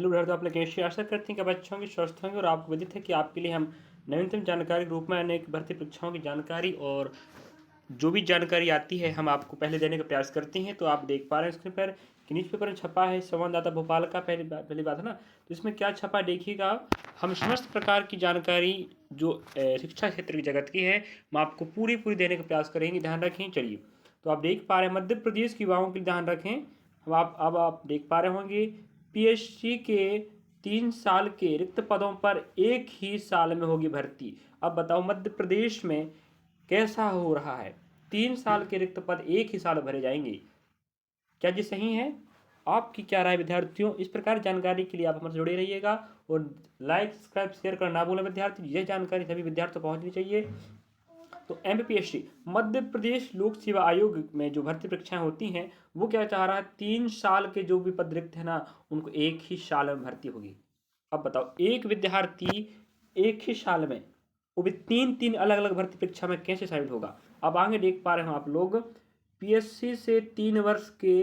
Hello विद्यार्थियों, आप लोग कैसे? आशा करते हैं कि आप अच्छे होंगे, स्वस्थ होंगे और आपको विदित है कि आपके लिए हम नवीनतम जानकारी के रूप में अनेक भर्ती परीक्षाओं की जानकारी और जो भी जानकारी आती है हम आपको पहले देने का प्रयास करते हैं। तो आप देख पा रहे हैं स्क्रीन पर कि न्यूज़पेपर में छपा है संवाददाता भोपाल का। पहली बात है ना, तो इसमें क्या छपा देखिएगा आप। हम समस्त प्रकार की जानकारी जो शिक्षा क्षेत्र की जगत की है हम आपको पूरी पूरी देने का प्रयास करेंगे, ध्यान रखें। चलिए, तो आप देख पा रहे हैं मध्य प्रदेश के युवाओं के लिए ध्यान रखें। अब आप देख पा रहे होंगे पीएससी के 3 साल के रिक्त पदों पर एक ही साल में होगी भर्ती। अब बताओ मध्य प्रदेश में कैसा हो रहा है? 3 साल के रिक्त पद एक ही साल भरे जाएंगे। क्या जी सही है? आपकी क्या राय विद्यार्थियों? इस प्रकार जानकारी के लिए आप हमारे जुड़े रहिएगा और लाइक सब्सक्राइब शेयर करना ना भूलें विद्यार्थी। यह जानकारी सभी विद्यार्थियों को पहुंचनी चाहिए। तो एमपीएससी मध्य प्रदेश लोक सेवा आयोग में जो भर्ती परीक्षाएं होती हैं वो क्या चाह रहा है, 3 साल के जो भी पद रिक्त है ना उनको एक ही साल में भर्ती होगी। अब बताओ एक विद्यार्थी एक ही साल में वो भी तीन तीन अलग अलग भर्ती परीक्षा में कैसे शामिल होगा? अब आगे देख पा रहे हो आप लोग, पीएससी से 3 वर्ष के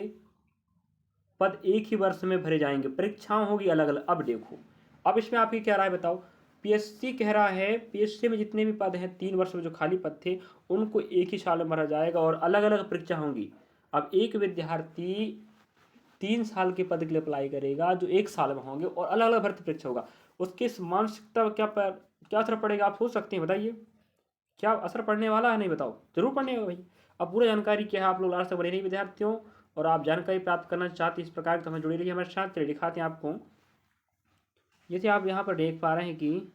पद एक ही वर्ष में भरे जाएंगे, परीक्षाएं होगी अलग अलग। अब देखो, अब इसमें आपकी क्या राय बताओ? पीएससी कह रहा है पीएससी में जितने भी पद हैं 3 वर्ष में जो खाली पद थे उनको एक ही साल में भरा जाएगा और अलग अलग परीक्षा होंगी। अब एक विद्यार्थी 3 साल के पद के लिए अप्लाई करेगा जो एक साल में होंगे और अलग अलग भर्ती परीक्षा होगा। उसके इस मानसिकता पर क्या असर पड़ेगा आप सोच सकते हैं? बताइए, क्या असर पड़ने वाला है? नहीं बताओ, जरूर पड़ने वाला भाई। अब पूरा जानकारी क्या है आप लोग लास्ट तक बने रहिए विद्यार्थियों, और आप जानकारी प्राप्त करना चाहते हैं इस प्रकार तो हमें जुड़ी रहिए हमारे साथ। चलिए दिखाते हैं आपको। जैसे आप यहाँ पर देख पा रहे हैं कि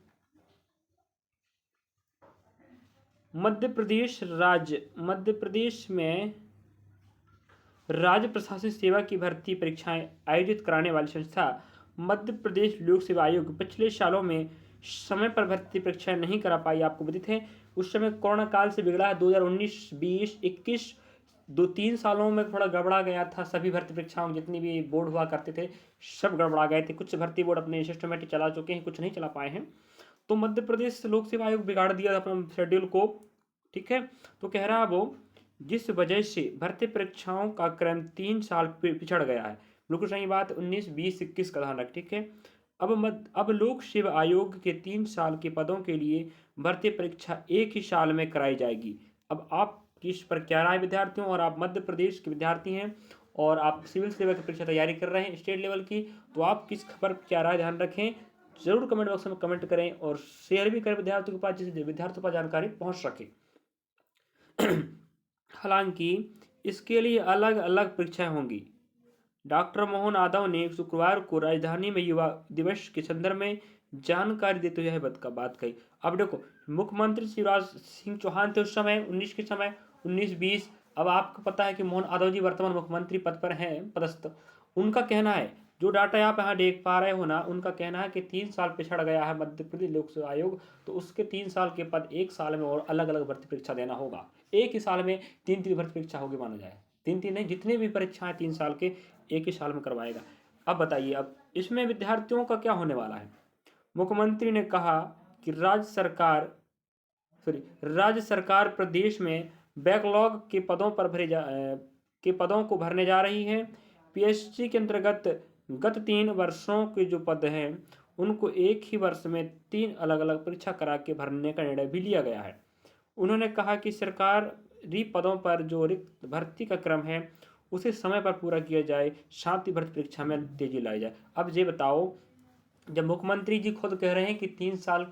मध्य प्रदेश में राज्य प्रशासनिक सेवा की भर्ती परीक्षाएं आयोजित कराने वाली संस्था मध्य प्रदेश लोक सेवा आयोग पिछले सालों में समय पर भर्ती परीक्षाएं नहीं करा पाई। आपको विदित है उस समय कोरोना काल से बिगड़ा है। 2019, 20, 21 3 सालों में थोड़ा गड़बड़ा गया था। सभी भर्ती परीक्षाओं जितनी भी बोर्ड हुआ करते थे सब गड़बड़ा गए थे। कुछ भर्ती बोर्ड अपने सिस्टमेटिक चला चुके हैं, कुछ नहीं चला पाए हैं। तो मध्य प्रदेश लोक सेवा आयोग बिगाड़ दिया अपना शेड्यूल को, ठीक है। तो कह रहा है वो, जिस वजह से भर्ती परीक्षाओं का क्रम 3 साल पिछड़ गया है। बिल्कुल सही बात, 19, 20, 21 का ध्यान रख, ठीक है। अब लोक सेवा आयोग के 3 साल के पदों के लिए भर्ती परीक्षा एक ही साल में कराई जाएगी। अब आप इस पर क्या राय विद्यार्थियों? और आप मध्य प्रदेश के विद्यार्थी हैं और आप सिविल सेवा की परीक्षा तैयारी कर रहे हैं स्टेट लेवल की, तो आप किस खबर पर क्या राय ध्यान रखें जरूर कमेंट बॉक्स में कमेंट करें और शेयर भी करें विद्यार्थियों के पास जिससे विद्यार्थियों पर जानकारी पहुंच सके। हालांकि इसके लिए अलग अलग परीक्षाएं होंगी। डॉक्टर मोहन यादव ने शुक्रवार को राजधानी में युवा दिवस के संदर्भ में जानकारी देते हुए यह बात कही। अब देखो, मुख्यमंत्री शिवराज सिंह चौहान थे उस समय 19 के समय, 19-20। अब आपको पता है कि मोहन यादव जी वर्तमान मुख्यमंत्री पद पर हैं पदस्थ। उनका कहना है, जो डाटा आप यहाँ देख पा रहे हो ना, उनका कहना है कि 3 साल पिछड़ गया है मध्य प्रदेश लोक सेवा आयोग, तो उसके 3 साल के पद एक साल में और अलग अलग भर्ती परीक्षा देना होगा। एक ही साल में तीन तीन भर्ती परीक्षा होगी माना जाए, तीन तीन नहीं, जितने भी परीक्षाएं 3 साल के एक ही साल में करवाएगा। अब बताइए, अब इसमें विद्यार्थियों का क्या होने वाला है? मुख्यमंत्री ने कहा कि राज्य सरकार प्रदेश में बैकलॉग के पदों को भरने जा रही है। पीएससी के अंतर्गत गत 3 वर्षों के जो पद हैं उनको एक ही वर्ष में 3 अलग अलग परीक्षा करा के भरने का निर्णय भी लिया गया है। उन्होंने कहा कि सरकारी पदों पर जो रिक्त भर्ती का क्रम है उसे समय पर पूरा किया जाए, साथ ही भर्ती परीक्षा में तेजी लाई जाए। अब ये बताओ, जब मुख्यमंत्री जी खुद कह रहे हैं कि 3 साल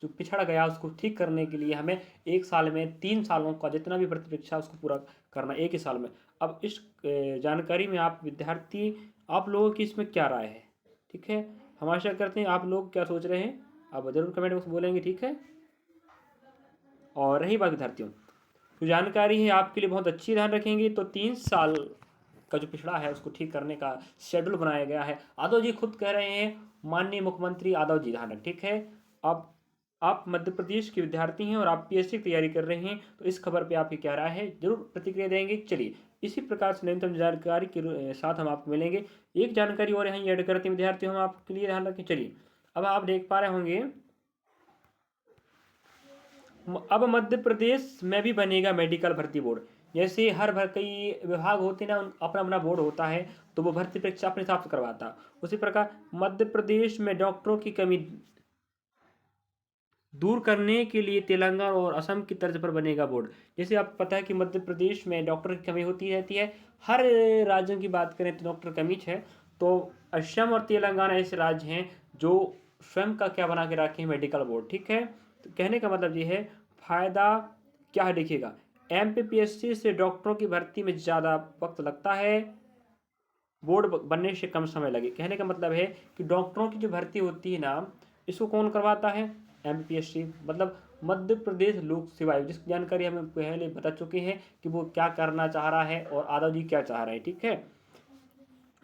जो पिछड़ गया उसको ठीक करने के लिए हमें एक साल में 3 सालों का जितना भी भर्ती परीक्षा उसको पूरा करना एक ही साल में। अब इस जानकारी में आप विद्यार्थी, आप लोगों की इसमें क्या राय है? ठीक है, हम आशा करते हैं आप लोग क्या सोच रहे हैं आप जरूर कमेंट बॉक्स में बोलेंगे, ठीक है। और रही बात विद्यार्थियों, तो जानकारी है आपके लिए बहुत अच्छी, ध्यान रखेंगे। तो 3 साल का जो पिछड़ा है उसको ठीक करने का शेड्यूल बनाया गया है। यादव जी खुद कह रहे हैं, माननीय मुख्यमंत्री यादव जी, ध्यान रख, ठीक है। अब आप मध्य प्रदेश के विद्यार्थी हैं और आप पीएससी की तैयारी कर रहे हैं, तो इस खबर पे आपकी क्या राय है जरूर प्रतिक्रिया देंगे। चलिए, इसी प्रकार से नवीनतम जानकारी के साथ हम आपको मिलेंगे। एक जानकारी और यहाँ ऐड करते हैं विद्यार्थियों, हम आपके लिए ध्यान रखें। चलिए, अब आप देख पा रहे होंगे, अब मध्य प्रदेश में भी बनेगा मेडिकल भर्ती बोर्ड। जैसे हर भर कई विभाग होते हैं ना, अपना अपना बोर्ड होता है, तो वो भर्ती परीक्षा अपने हिसाब से करवाता। उसी प्रकार मध्य प्रदेश में डॉक्टरों की कमी दूर करने के लिए तेलंगाना और असम की तर्ज पर बनेगा बोर्ड। जैसे आपको पता है कि मध्य प्रदेश में डॉक्टर की कमी होती रहती है, हर राज्यों की बात करें तो डॉक्टर कमी है। तो असम और तेलंगाना ऐसे राज्य हैं जो स्वयं का क्या बना के रखे हैं, मेडिकल बोर्ड। ठीक है, तो कहने का मतलब ये है, फायदा क्या है देखिएगा, एमपीपीएससी से डॉक्टरों की भर्ती में ज़्यादा वक्त लगता है, बोर्ड बनने से कम समय लगे। कहने का मतलब है कि डॉक्टरों की जो भर्ती होती है ना, इसको कौन करवाता है, एमपीएससी, मतलब मध्य प्रदेश लोक सेवा आयोग, जिसकी जानकारी हमें पहले बता चुके हैं कि वो क्या करना चाह रहा है और यादव जी क्या चाह रहे हैं। ठीक है,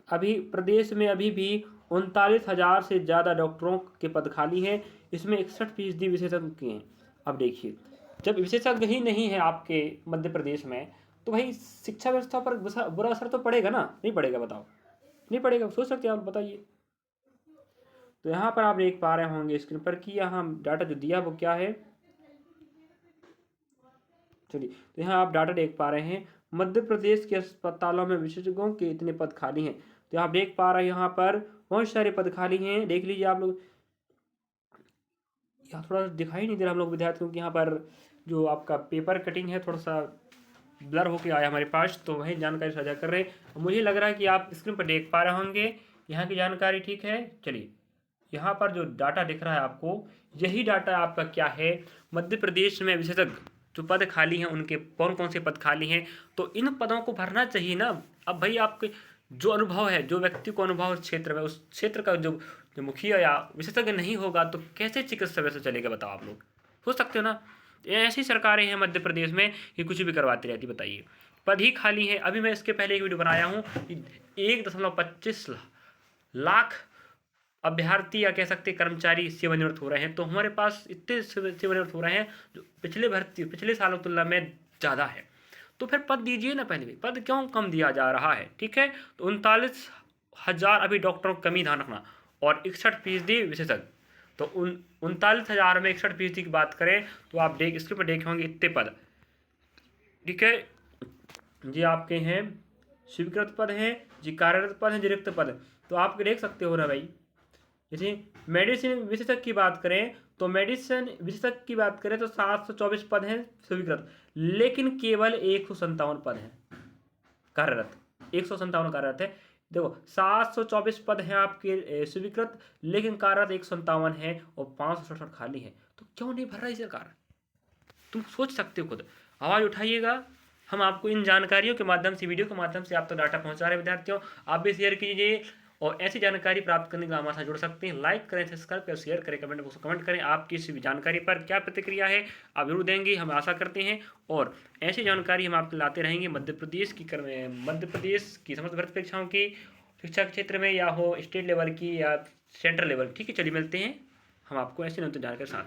अभी प्रदेश में अभी भी 39,000 से ज़्यादा डॉक्टरों के पद खाली हैं, इसमें 61% विशेषज्ञ के हैं। अब देखिए, जब विशेषज्ञ ही नहीं है आपके मध्य प्रदेश में, तो भाई शिक्षा व्यवस्था पर बुरा असर तो पड़ेगा ना, नहीं पड़ेगा, बताओ, नहीं पड़ेगा, सोच सकते हैं आप, बताइए। तो यहाँ पर आप देख पा रहे होंगे स्क्रीन पर कि यहाँ डाटा जो दिया वो क्या है। चलिए, तो यहाँ आप डाटा देख पा रहे हैं, मध्य प्रदेश के अस्पतालों में विशेषज्ञों के इतने पद खाली हैं। तो आप देख पा रहे हैं यहाँ पर बहुत सारे पद खाली हैं, देख लीजिए आप लोग। यहाँ थोड़ा दिखाई नहीं दे रहा हम लोग विद्यार्थियों की, यहाँ पर जो आपका पेपर कटिंग है थोड़ा सा ब्लर होके आया हमारे पास, तो वही जानकारी साझा कर रहे हैं। मुझे लग रहा है कि आप स्क्रीन पर देख पा रहे होंगे यहाँ की जानकारी। ठीक है, चलिए, यहाँ पर जो डाटा दिख रहा है आपको, यही डाटा आपका क्या है, मध्य प्रदेश में विशेषज्ञ जो पद खाली हैं उनके कौन कौन से पद खाली हैं, तो इन पदों को भरना चाहिए ना। अब भाई आपके जो अनुभव है, जो व्यक्ति को अनुभव उस क्षेत्र में, उस क्षेत्र का जो जो मुखिया या विशेषज्ञ नहीं होगा तो कैसे चिकित्सा व्यवस्था चलेगा, बताओ आप लोग, सोच सकते हो ना। ऐसी सरकारें हैं मध्य प्रदेश में कि कुछ भी करवाती रहती, बताइए, पद ही खाली है। अभी मैं इसके पहले एक वीडियो बनाया हूँ, 1.25 लाख अभ्यर्थी या कह सकते कर्मचारी सेवानिवृत्त हो रहे हैं, तो हमारे पास इतने सेवानिवृत्त हो रहे हैं जो पिछले सालों की तुलना में ज़्यादा है। तो फिर पद दीजिए ना, पहले भी पद क्यों कम दिया जा रहा है। ठीक है, तो 39,000 अभी डॉक्टरों की कमी, ध्यान रखना, और 61% विशेषज्ञ। तो 39,000 में 61% की बात करें तो आप इसके ऊपर देखे होंगे इतने पद। ठीक है, ये आपके हैं स्वीकृत पद हैं, जी कार्यरत पद हैं, जी रिक्त पद। तो आप देख सकते हो ना भाई, जैसे मेडिसिन विशेषज्ञ की बात करें तो मेडिसिन विशेषज्ञ की बात करें तो 724 पद हैं स्वीकृत, लेकिन केवल 157 पद हैं कार्यरत, 157 कार्यरत है। देखो, 724 पद हैं आपके स्वीकृत, लेकिन कार्यरत 157 है और 567 खाली है। तो क्यों नहीं भर रही सरकार, तुम सोच सकते हो खुद, आवाज़ उठाइएगा। हम आपको इन जानकारियों के माध्यम से, वीडियो के माध्यम से आप तक डाटा पहुंचा रहे विद्यार्थियों, आप भी शेयर कीजिए और ऐसी जानकारी प्राप्त करने के लिए हमारे साथ जुड़ सकते हैं। लाइक करें, सब्सक्राइब करें, शेयर करें, कमेंट बॉक्स में कमेंट करें, आपकी इस जानकारी पर क्या प्रतिक्रिया है आप जरूर देंगे, हम आशा करते हैं। और ऐसी जानकारी हम आपको लाते रहेंगे मध्य प्रदेश की समस्त भर्ती परीक्षाओं की, शिक्षा के क्षेत्र में, या हो स्टेट लेवल की या सेंट्रल लेवल। ठीक है, चलिए मिलते हैं हम आपको ऐसी नवीनतम जानकारी साथ में।